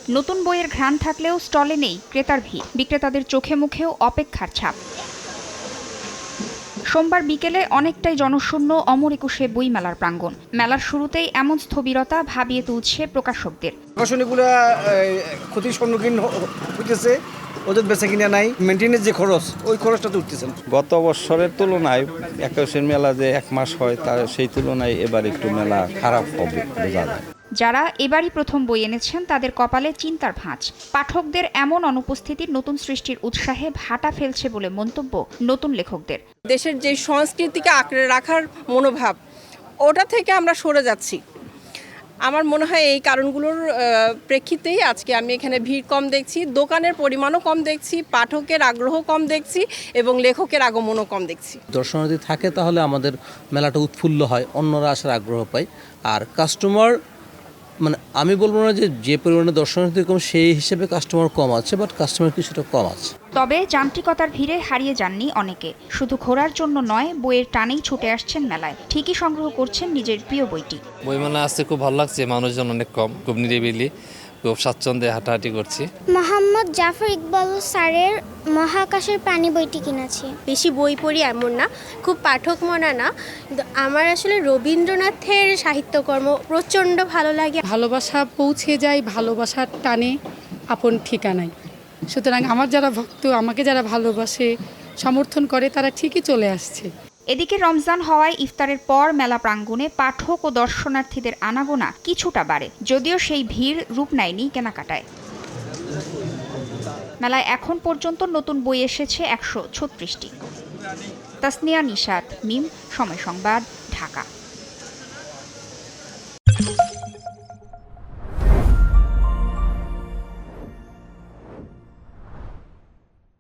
নতুন বইয়ের ঘ্রাণ থাকলেও স্টলে নেই ক্রেতার ভিড়, বিক্রেতাদের চোখে মুখেও অপেক্ষার ছাপ। সোমবার বিকেলে অনেকটাই জনশূন্য অমর একুশে বইমেলার প্রাঙ্গণ। মেলার শুরুতেই এমন স্থবিরতা ভাবিয়ে তুলছে প্রকাশকদের। প্রকাশনীগুলো ক্ষতির সম্মুখীন হইতেছে, ওদের বেচা কিনা নাই, মেনটেনের যে খরচ ওই খরচটা তো উঠতেছে না। গত বছরের তুলনায় একুশের মেলা যে এক মাস হয় তার সেই তুলনায় এবার একটু মেলা খারাপ হবে বোঝা যায়। যারা এবারই প্রথম বই এনেছেন তাদের কপালে চিন্তার ভাঁজ। পাঠকদের এমন অনুপস্থিতির নতুন সৃষ্টির উৎসাহে ভাটা ফেলছে বলে মন্তব্য নতুন লেখকদের। দেশের যে সংস্কৃতিকে আঁকড়ে রাখার মনোভাব, ওটা থেকে আমরা সরে যাচ্ছি। আমার মনে হয় এই কারণগুলোর প্রেক্ষিতেই আজকে আমি এখানে ভিড় কম দেখছি, দোকানের পরিমাণও কম দেখছি, পাঠকের আগ্রহ কম দেখছি এবং লেখকের আগমনও কম দেখছি। দর্শনার্থী থাকে তাহলে আমাদের মেলাটা উৎফুল্ল হয়, অন্যরা আসার আগ্রহ পায়। আর কাস্টমার মানে আমি বলবো না যে পরিমাণে দর্শনার্থী কম সেই হিসেবে কাস্টমার কম আছে, বাট কাস্টমার কিছুটা কম আছে। তবে যান্ত্রিকতার ভিড়ে হারিয়ে যাননি অনেকে। শুধু ঘোরার জন্য নয়, বইয়ের টানেই ছুটে আসছেন মেলায়, ঠিকই সংগ্রহ করছেন নিজের প্রিয় বইটি। বইমেলা আসতে খুব ভালো লাগছে, মানুষজন অনেক কম, খুব নিরিবিলি, খুব স্বাচ্ছন্দ্যে হাঁটাহাঁটি করছি। মোহাম্মদ জাফর ইকবাল স্যারের মহাকাশের প্রাণী বইটি কিনেছি। বেশি বই পড়ি এমন না, খুব পাঠক মনা না, কিন্তু আমার আসলে রবীন্দ্রনাথের সাহিত্যকর্ম প্রচণ্ড ভালো লাগে। ভালোবাসা পৌঁছে যায় ভালোবাসার টানে আপন ঠিকানায়। সুতরাং আমার যারা ভক্ত, আমাকে যারা ভালোবাসে, সমর্থন করে, তারা ঠিকই চলে আসছে। এদিকে রমজান হওয়ায় ইফতারের পর মেলা প্রাঙ্গণে পাঠক ও দর্শনার্থীদের আনাগোনা কিছুটা বাড়ে, যদিও সেই ভিড় রূপ নেয়নি কেনাকাটায়। মেলায় এখন পর্যন্ত নতুন বই এসেছে 136টি। তাসনিয়া নিশাত, মিম, সময় সংবাদ, ঢাকা।